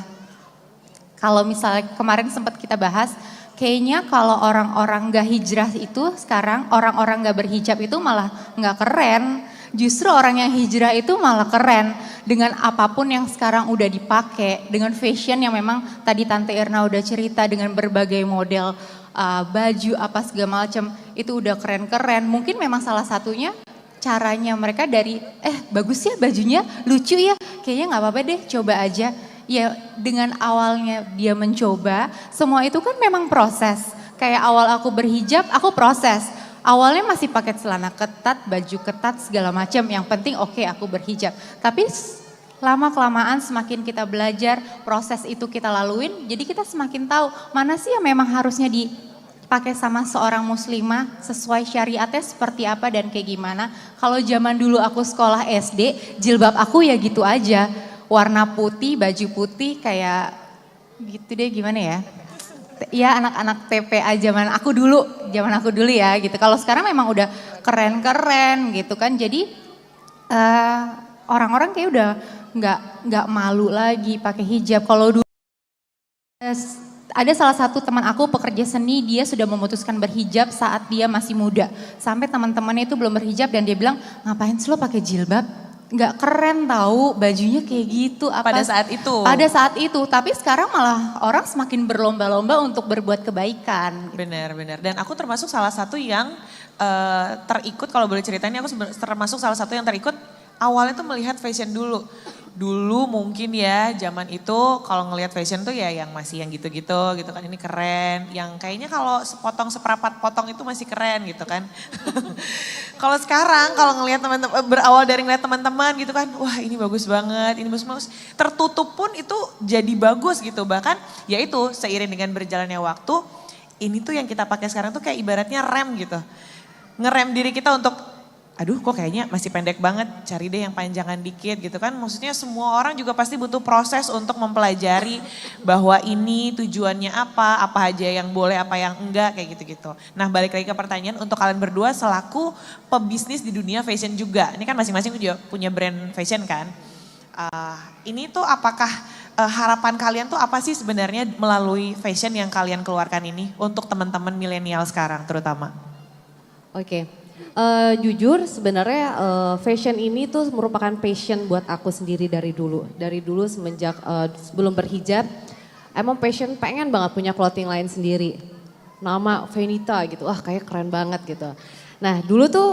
S6: kalau misalnya kemarin sempat kita bahas, kayaknya kalau orang-orang gak hijrah itu sekarang, orang-orang gak berhijab itu malah gak keren. Justru orang yang hijrah itu malah keren dengan apapun yang sekarang udah dipakai, dengan fashion yang memang tadi Tante Irna udah cerita dengan berbagai model baju apa segala macam itu udah keren-keren. Mungkin memang salah satunya caranya mereka dari bagus ya bajunya, lucu ya, kayaknya nggak apa-apa deh coba aja. Ya dengan awalnya dia mencoba, semua itu kan memang proses. Kayak awal aku berhijab, aku proses. Awalnya masih pakai celana ketat, baju ketat segala macam. Yang penting oke, aku berhijab. Tapi lama-kelamaan semakin kita belajar, proses itu kita laluin. Jadi kita semakin tahu mana sih yang memang harusnya dipakai sama seorang muslimah sesuai syariatnya seperti apa dan kayak gimana. Kalau zaman dulu aku sekolah SD, jilbab aku ya gitu aja. Warna putih, baju putih kayak gitu deh gimana ya. Ya anak-anak TPA zaman aku dulu ya gitu. Kalau sekarang memang udah keren-keren gitu kan. Jadi orang-orang kayak udah nggak malu lagi pakai hijab. Kalau dulu ada salah satu teman aku pekerja seni, dia sudah memutuskan berhijab saat dia masih muda. Sampai teman-temannya itu belum berhijab dan dia bilang, ngapain sih lo pakai jilbab? Nggak keren tahu bajunya kayak gitu.
S2: Pada saat itu?
S6: Pada saat itu, tapi sekarang malah orang semakin berlomba-lomba untuk berbuat kebaikan.
S2: Benar-benar. Dan aku termasuk salah satu yang terikut, kalau boleh ceritain, aku termasuk salah satu yang terikut awalnya tuh melihat fashion dulu. Dulu mungkin ya zaman itu kalau ngelihat fashion tuh ya yang masih yang gitu-gitu gitu kan, ini keren. Yang kayaknya kalau sepotong seperapat potong itu masih keren gitu kan. Kalau sekarang kalau ngelihat teman-teman, berawal dari ngelihat teman-teman gitu kan, wah ini bagus banget, ini bagus. Tertutup pun itu jadi bagus gitu. Bahkan ya itu seiring dengan berjalannya waktu, ini tuh yang kita pakai sekarang tuh kayak ibaratnya rem gitu. Ngerem diri kita untuk aduh kok kayaknya masih pendek banget, cari deh yang panjangan dikit gitu kan. Maksudnya semua orang juga pasti butuh proses untuk mempelajari bahwa ini tujuannya apa aja yang boleh, apa yang enggak, kayak gitu-gitu. Nah balik lagi ke pertanyaan untuk kalian berdua selaku pebisnis di dunia fashion juga. Ini kan masing-masing juga punya brand fashion kan. Ini tuh apakah harapan kalian tuh apa sih sebenarnya melalui fashion yang kalian keluarkan ini untuk teman-teman milenial sekarang terutama?
S5: Oke. Jujur sebenarnya fashion ini tuh merupakan passion buat aku sendiri dari dulu. Dari dulu semenjak sebelum berhijab, emang passion pengen banget punya clothing line sendiri. Nama Venita gitu, wah kayak keren banget gitu. Nah dulu tuh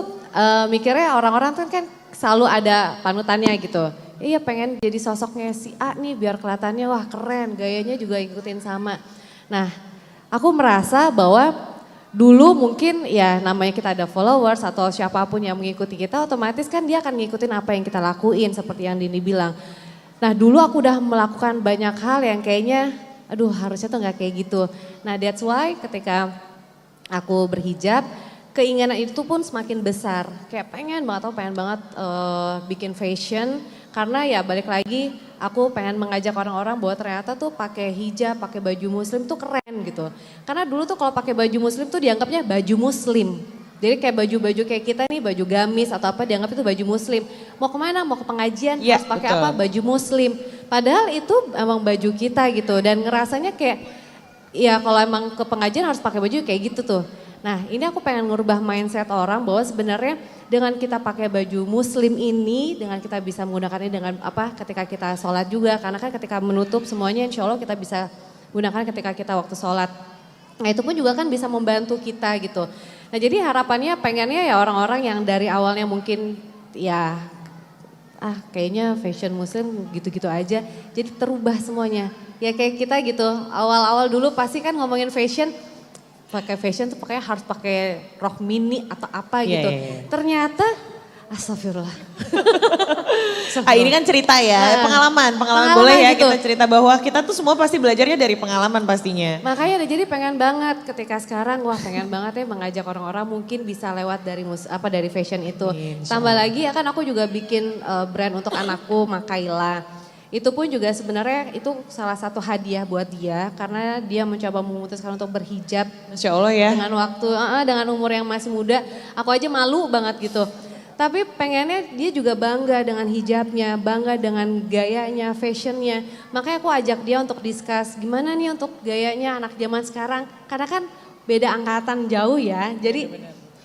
S5: mikirnya orang-orang tuh kan selalu ada panutannya gitu. Iya pengen jadi sosoknya si A nih biar kelihatannya wah keren, gayanya juga ikutin sama. Nah aku merasa bahwa dulu mungkin ya namanya kita ada followers atau siapapun yang mengikuti kita otomatis kan dia akan ngikutin apa yang kita lakuin seperti yang Dini bilang. Nah dulu aku udah melakukan banyak hal yang kayaknya aduh harusnya tuh gak kayak gitu. Nah that's why ketika aku berhijab keinginan itu pun semakin besar. Kayak pengen banget bikin fashion karena ya balik lagi aku pengen mengajak orang-orang bahwa ternyata tuh pakai hijab, pakai baju muslim tuh keren gitu. Karena dulu tuh kalau pakai baju muslim tuh dianggapnya baju muslim. Jadi kayak baju-baju kayak kita nih baju gamis atau apa dianggap itu baju muslim. Mau kemana? Mau ke pengajian harus pakai apa? Baju muslim. Padahal itu emang baju kita gitu dan ngerasanya kayak ya kalau emang ke pengajian harus pakai baju kayak gitu tuh. Nah ini aku pengen ngubah mindset orang bahwa sebenarnya dengan kita pakai baju muslim ini, dengan kita bisa menggunakannya dengan apa ketika kita sholat juga. Karena kan ketika menutup semuanya insya Allah kita bisa gunakan ketika kita waktu sholat. Nah itu pun juga kan bisa membantu kita gitu. Nah jadi harapannya pengennya ya orang-orang yang dari awalnya mungkin ya kayaknya fashion muslim gitu-gitu aja. Jadi terubah semuanya. Ya kayak kita gitu, awal-awal dulu pasti kan ngomongin fashion, pakai fashion tuh pokoknya harus pakai rok mini atau apa gitu. Ternyata astagfirullah.
S2: Ini kan cerita ya, pengalaman boleh ya gitu. Kita cerita bahwa kita tuh semua pasti belajarnya dari pengalaman pastinya.
S5: Makanya jadi pengen banget ketika sekarang, wah pengen banget ya mengajak orang-orang mungkin bisa lewat dari fashion itu. Tambah lagi ya kan aku juga bikin brand untuk anakku Makaila. Itu pun juga sebenarnya itu salah satu hadiah buat dia karena dia mencoba memutuskan untuk berhijab.
S2: Masya Allah ya.
S5: Dengan waktu, dengan umur yang masih muda, aku aja malu banget gitu. Tapi pengennya dia juga bangga dengan hijabnya, bangga dengan gayanya, fashionnya. Makanya aku ajak dia untuk discuss gimana nih untuk gayanya anak zaman sekarang. Karena kan beda angkatan jauh ya. Jadi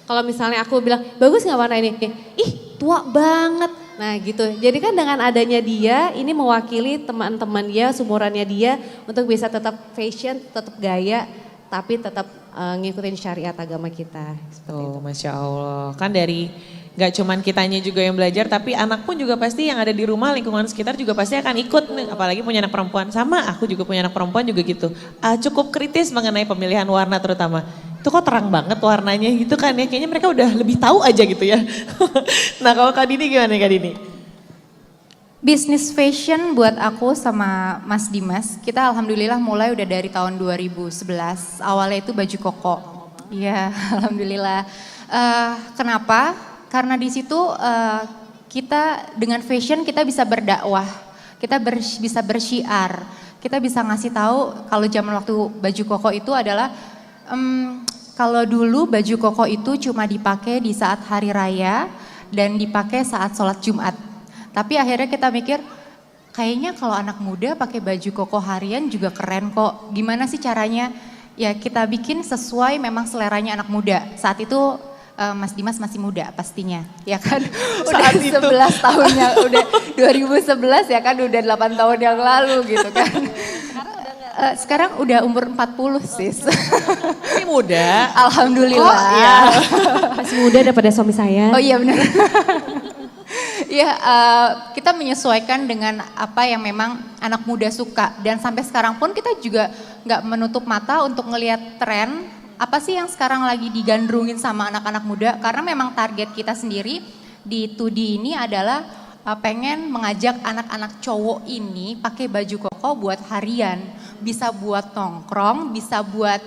S5: kalau misalnya aku bilang bagus gak warna ini? Ih tua banget. Nah gitu. Jadi kan dengan adanya dia ini mewakili teman-teman dia, sumurannya dia untuk bisa tetap fashion, tetap gaya. Tapi tetap ngikutin syariat agama kita. Seperti itu.
S2: Masya Allah. Kan dari gak cuman kitanya juga yang belajar, tapi anak pun juga pasti yang ada di rumah, lingkungan sekitar juga pasti akan ikut. Apalagi punya anak perempuan. Sama aku juga punya anak perempuan juga gitu. Cukup kritis mengenai pemilihan warna terutama. Itu kok terang banget warnanya gitu kan ya. Kayaknya mereka udah lebih tahu aja gitu ya. Nah kalau Kak Dini gimana nih Kak Dini?
S6: Bisnis fashion buat aku sama Mas Dimas, kita alhamdulillah mulai udah dari tahun 2011. Awalnya itu baju koko. Iya, alhamdulillah. Kenapa? Karena di situ kita dengan fashion kita bisa berdakwah, kita bisa bersyiar, kita bisa ngasih tahu kalau zaman waktu baju koko itu adalah kalau dulu baju koko itu cuma dipakai di saat hari raya dan dipakai saat sholat Jumat. Tapi akhirnya kita mikir, kayaknya kalau anak muda pakai baju koko harian juga keren kok. Gimana sih caranya? Ya kita bikin sesuai memang seleranya anak muda. Saat itu Mas Dimas masih muda pastinya, ya kan? Udah 11 tahunnya, udah 2011 ya kan, udah 8 tahun yang lalu gitu kan. Sekarang udah umur 40 sis.
S2: Ini muda.
S6: Alhamdulillah.
S2: Oh, ya.
S5: Masih muda daripada suami saya.
S6: Oh iya benar. Ya, kita menyesuaikan dengan apa yang memang anak muda suka dan sampai sekarang pun kita juga nggak menutup mata untuk ngelihat tren apa sih yang sekarang lagi digandrungin sama anak-anak muda karena memang target kita sendiri di 2D ini adalah pengen mengajak anak-anak cowok ini pakai baju koko buat harian, bisa buat nongkrong, bisa buat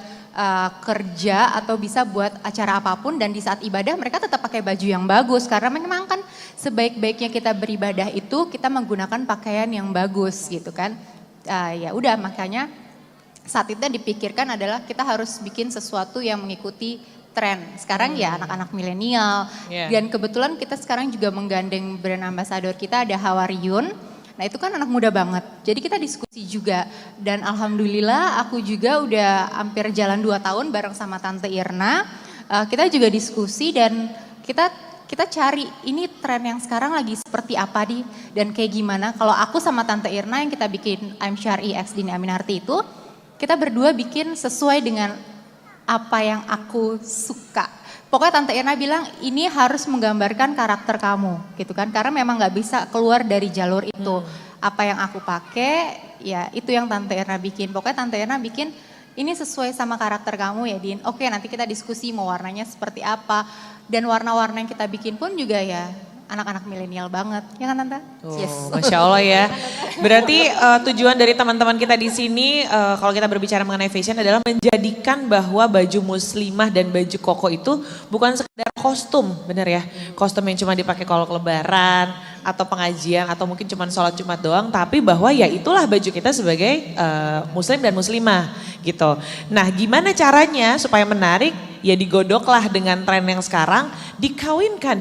S6: kerja atau bisa buat acara apapun dan di saat ibadah mereka tetap pakai baju yang bagus karena memang kan sebaik-baiknya kita beribadah itu kita menggunakan pakaian yang bagus gitu kan. Ya udah makanya saat itu yang dipikirkan adalah kita harus bikin sesuatu yang mengikuti tren. Sekarang ya anak-anak milenial dan kebetulan kita sekarang juga menggandeng brand ambassador kita ada Hawariyun. Nah itu kan anak muda banget, jadi kita diskusi juga dan alhamdulillah aku juga udah hampir jalan 2 tahun bareng sama Tante Irna. Kita juga diskusi dan kita cari ini tren yang sekarang lagi seperti apa nih dan kayak gimana. Kalau aku sama Tante Irna yang kita bikin I'm Syari X Dini Aminarti itu, kita berdua bikin sesuai dengan apa yang aku suka. Pokoknya Tante Irna bilang ini harus menggambarkan karakter kamu gitu kan. Karena memang gak bisa keluar dari jalur itu. Apa yang aku pakai ya itu yang Tante Irna bikin. Pokoknya Tante Irna bikin ini sesuai sama karakter kamu ya Din. Oke nanti kita diskusi mau warnanya seperti apa. Dan warna-warna yang kita bikin pun juga ya anak-anak milenial banget. Ya kan Tante?
S2: Yes. Masya Allah ya. Berarti tujuan dari teman-teman kita di sini kalau kita berbicara mengenai fashion adalah menjadikan bahwa baju muslimah dan baju koko itu bukan sekedar kostum, benar ya? Kostum yang cuma dipakai kalau lebaran atau pengajian atau mungkin cuma sholat Jumat doang, tapi bahwa ya itulah baju kita sebagai muslim dan muslimah gitu. Nah gimana caranya supaya menarik? Ya digodoklah dengan tren yang sekarang, dikawinkan,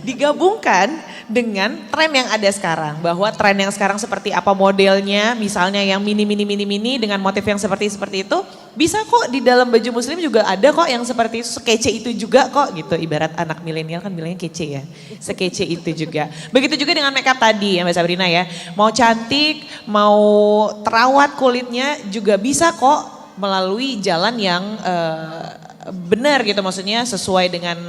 S2: digabungkan dengan tren yang ada sekarang. Bahwa tren yang sekarang seperti apa modelnya, misalnya yang mini dengan motif yang seperti itu, bisa kok di dalam baju muslim juga ada kok yang seperti itu, sekece itu juga kok gitu. Ibarat anak milenial kan bilangnya kece ya, sekece itu juga. Begitu juga dengan makeup tadi ya Mbak Sabrina ya, mau cantik, mau terawat kulitnya juga bisa kok melalui jalan yang benar gitu, maksudnya sesuai dengan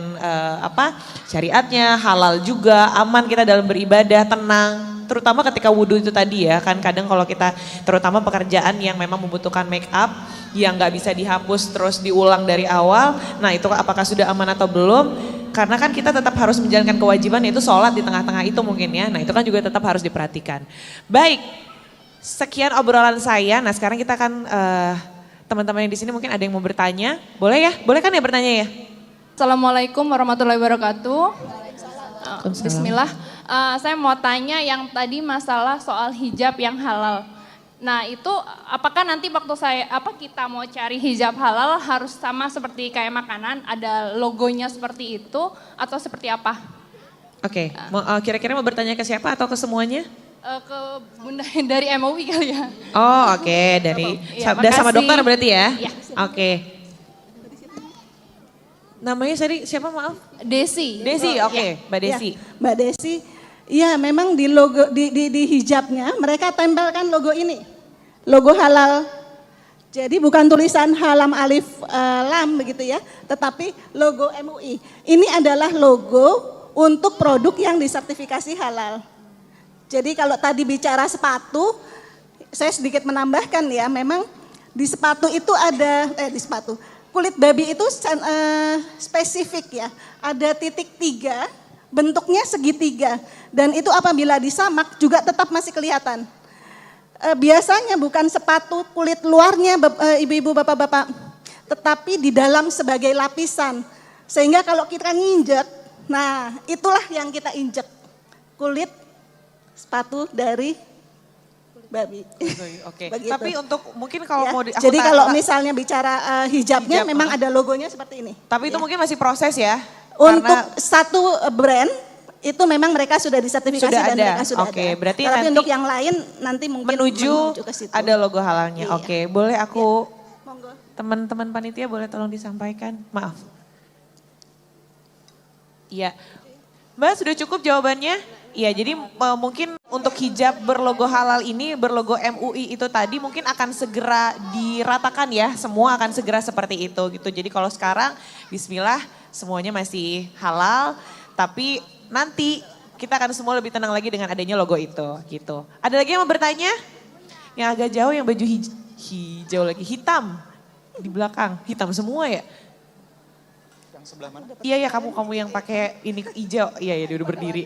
S2: syariatnya, halal juga, aman kita dalam beribadah, tenang. terutama ketika wudhu itu tadi ya, kan kadang kalau kita terutama pekerjaan yang memang membutuhkan make up, yang nggak bisa dihapus terus diulang dari awal, nah itu apakah sudah aman atau belum? Karena kan kita tetap harus menjalankan kewajiban yaitu sholat di tengah-tengah itu mungkin ya, nah itu kan juga tetap harus diperhatikan. Baik, sekian obrolan saya, nah sekarang kita akan teman-teman yang di sini mungkin ada yang mau bertanya, boleh ya? Boleh kan ya bertanya ya?
S7: Assalamualaikum warahmatullahi wabarakatuh. Bismillah. Saya mau tanya yang tadi masalah soal hijab yang halal. Nah itu apakah nanti waktu kita mau cari hijab halal harus sama seperti kayak makanan, ada logonya seperti itu atau seperti apa?
S2: Oke, kira-kira mau bertanya ke siapa atau ke semuanya?
S7: Ke Bunda dari MUI kali ya.
S2: Oh oke, dari
S7: Ya,
S2: udah sama
S7: makasih.
S2: dokter berarti ya?
S7: Iya.
S2: Oke. Namanya tadi siapa maaf?
S7: Desi.
S2: Desi, oke, Mbak Desi.
S1: Ya, Mbak Desi, ya memang di logo di hijabnya mereka tempelkan logo ini, logo halal. Jadi bukan tulisan halam alif lam begitu ya, tetapi logo MUI. Ini adalah logo untuk produk yang disertifikasi halal. Jadi kalau tadi bicara sepatu, saya sedikit menambahkan ya, memang di sepatu itu ada di sepatu. Kulit babi itu spesifik ya, ada titik 3, bentuknya segitiga. Dan itu apabila disamak juga tetap masih kelihatan. Biasanya bukan sepatu kulit luarnya ibu-ibu bapak-bapak, tetapi di dalam sebagai lapisan. Sehingga kalau kita nginjek, nah itulah yang kita injek, kulit sepatu dari babi.
S2: Oke.
S1: Begitu.
S2: Tapi untuk mungkin kalau
S1: Ya,
S2: mau aku
S1: jadi
S2: tanya-
S1: kalau misalnya bicara hijabnya
S2: Hijab,
S1: memang ada logonya seperti ini.
S2: tapi itu
S1: Ya.
S2: mungkin masih proses ya.
S1: Untuk
S2: Karena
S1: satu brand itu memang mereka sudah disertifikasi
S2: Sudah
S1: dan
S2: ada.
S1: mereka sudah
S2: Oke,
S1: ada.
S2: berarti
S1: Tapi
S2: nanti
S1: untuk yang lain nanti mungkin
S2: menuju
S1: ke situ.
S2: ada logo halalnya.
S1: Iya.
S2: Oke, boleh aku
S1: Monggo.
S2: teman-teman panitia boleh tolong disampaikan? Maaf. Iya. Mbak sudah cukup jawabannya? Iya, jadi mungkin untuk hijab berlogo halal ini, berlogo MUI itu tadi mungkin akan segera diratakan ya, semua akan segera seperti itu gitu. Jadi kalau sekarang bismillah semuanya masih halal, tapi nanti kita akan semua lebih tenang lagi dengan adanya logo itu gitu. Ada lagi yang mau bertanya? Yang agak jauh yang baju hijau lagi, hitam di belakang, hitam semua ya? Iya kamu yang pakai ini hijau, iya ya dia udah berdiri.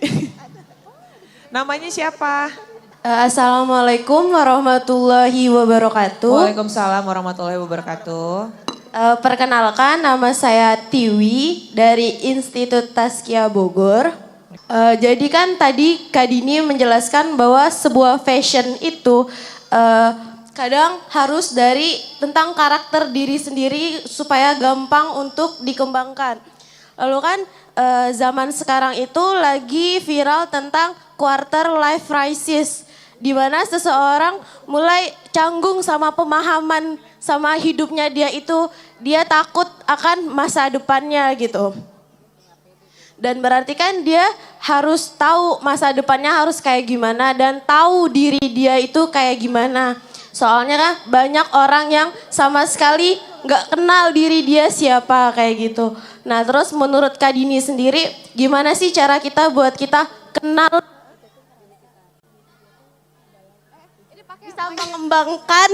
S2: Namanya siapa?
S8: Assalamualaikum warahmatullahi wabarakatuh.
S2: Waalaikumsalam warahmatullahi wabarakatuh.
S8: Perkenalkan nama saya Tiwi dari Institut Tazkiyah Bogor. Jadi kan tadi Kak Dini menjelaskan bahwa sebuah fashion itu kadang harus dari tentang karakter diri sendiri supaya gampang untuk dikembangkan. Lalu kan zaman sekarang itu lagi viral tentang quarter life crisis, di mana seseorang mulai canggung sama pemahaman sama hidupnya dia takut akan masa depannya gitu. Dan berarti kan dia harus tahu masa depannya harus kayak gimana dan tahu diri dia itu kayak gimana. Soalnya kan banyak orang yang sama sekali nggak kenal diri dia siapa kayak gitu. Nah terus menurut Kak Dini sendiri gimana sih cara kita buat kita kenal, bisa mengembangkan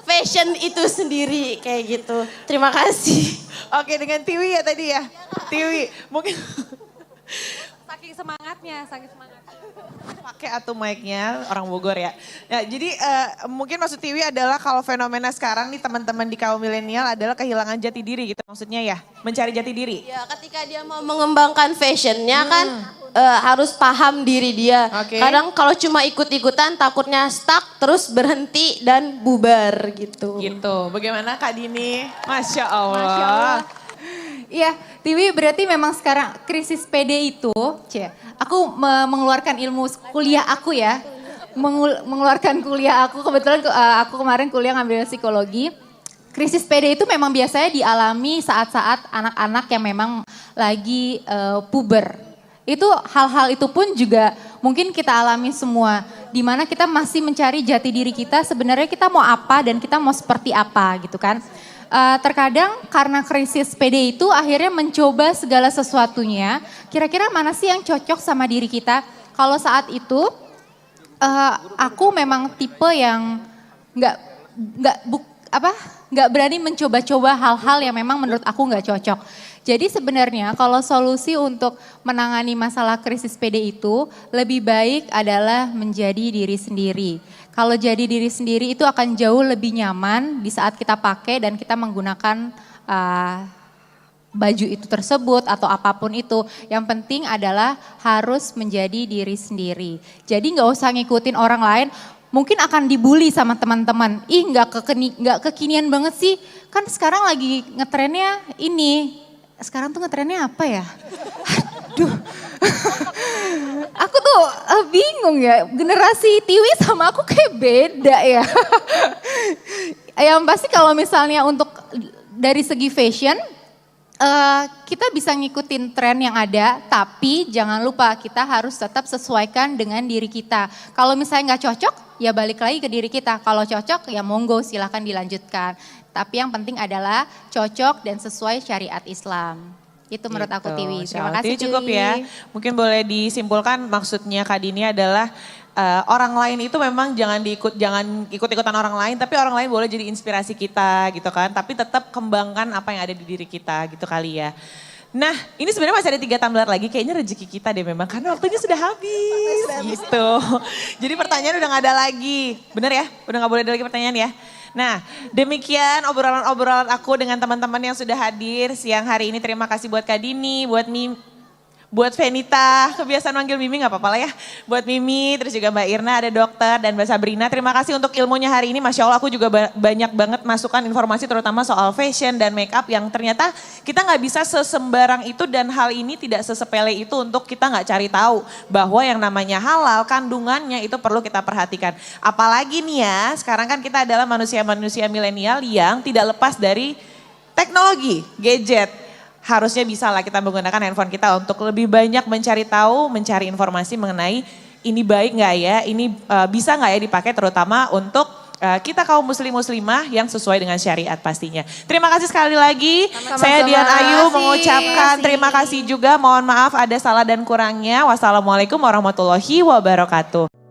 S8: fashion itu sendiri kayak gitu. Terima kasih.
S2: Oke dengan Tiwi ya tadi ya? Tiwi mungkin
S5: Saking semangatnya.
S2: pakai atau mic-nya orang Bogor ya. Ya jadi mungkin maksud Tiwi adalah kalau fenomena sekarang nih teman-teman di kaum milenial adalah kehilangan jati diri gitu maksudnya ya? Mencari jati diri?
S8: Ya ketika dia mau mengembangkan fashionnya kan harus paham diri dia.
S2: Oke.
S8: Kadang kalau cuma ikut-ikutan takutnya stuck terus berhenti dan bubar gitu.
S2: Gitu. Bagaimana Kak Dini? Masya Allah.
S6: Iya, Tiwi berarti memang sekarang krisis PD itu, aku mengeluarkan ilmu kuliah aku ya, mengeluarkan kuliah aku, kebetulan aku kemarin kuliah ngambil psikologi. Krisis PD itu memang biasanya dialami saat-saat anak-anak yang memang lagi puber. Itu hal-hal itu pun juga mungkin kita alami semua, di mana kita masih mencari jati diri kita, sebenarnya kita mau apa dan kita mau seperti apa gitu kan. Terkadang karena krisis PD itu akhirnya mencoba segala sesuatunya, kira-kira mana sih yang cocok sama diri kita. Kalau saat itu Aku memang tipe yang nggak nggak berani mencoba-coba hal-hal yang memang menurut aku nggak cocok. Jadi sebenarnya kalau solusi untuk menangani masalah krisis PD itu lebih baik adalah menjadi diri sendiri. Kalau jadi diri sendiri itu akan jauh lebih nyaman di saat kita pakai dan kita menggunakan baju itu tersebut atau apapun itu. Yang penting adalah harus menjadi diri sendiri. Jadi nggak usah ngikutin orang lain. Mungkin akan dibully sama teman-teman. Ih nggak kekinian banget sih. Kan sekarang lagi ngetrennya ini. Sekarang tuh ngetrennya apa ya? Aduh. Aku tuh bingung ya. Generasi Tiwi sama aku kayak beda ya. Yang pasti kalau misalnya untuk dari segi fashion. Kita bisa ngikutin tren yang ada, tapi jangan lupa kita harus tetap sesuaikan dengan diri kita. Kalau misalnya nggak cocok, ya balik lagi ke diri kita. Kalau cocok, ya monggo silahkan dilanjutkan. Tapi yang penting adalah cocok dan sesuai syariat Islam. Itu menurut aku Tiwi. Terima kasih Tiwi.
S2: Cukup ya. Mungkin boleh disimpulkan maksudnya Kak Dini adalah orang lain itu memang jangan ikut-ikutan orang lain, tapi orang lain boleh jadi inspirasi kita gitu kan. Tapi tetap kembangkan apa yang ada di diri kita gitu kali ya. Nah ini sebenarnya masih ada 3 tumbler lagi, kayaknya rezeki kita deh memang karena waktunya sudah habis gitu. Jadi pertanyaan udah gak ada lagi, bener ya? Udah gak boleh ada lagi pertanyaan ya? Nah demikian obrolan-obrolan aku dengan teman-teman yang sudah hadir siang hari ini. Terima kasih buat Kak Dini, buat Venita, kebiasaan manggil Mimi gak apa-apa lah ya. Buat Mimi, terus juga Mbak Irna, ada dokter dan Mbak Sabrina. Terima kasih untuk ilmunya hari ini. Masya Allah aku juga banyak banget masukan informasi terutama soal fashion dan make up yang ternyata kita gak bisa sesembarang itu dan hal ini tidak sesepele itu untuk kita gak cari tahu. Bahwa yang namanya halal, kandungannya itu perlu kita perhatikan. Apalagi nih ya, sekarang kan kita adalah manusia-manusia milenial yang tidak lepas dari teknologi, gadget. Harusnya bisa lah kita menggunakan handphone kita untuk lebih banyak mencari tahu, mencari informasi mengenai ini baik nggak ya, ini bisa nggak ya dipakai terutama untuk kita kaum muslimah yang sesuai dengan syariat pastinya. Terima kasih sekali lagi. Saya Dian Ayu mengucapkan terima kasih juga. Mohon maaf ada salah dan kurangnya. Wassalamualaikum warahmatullahi wabarakatuh.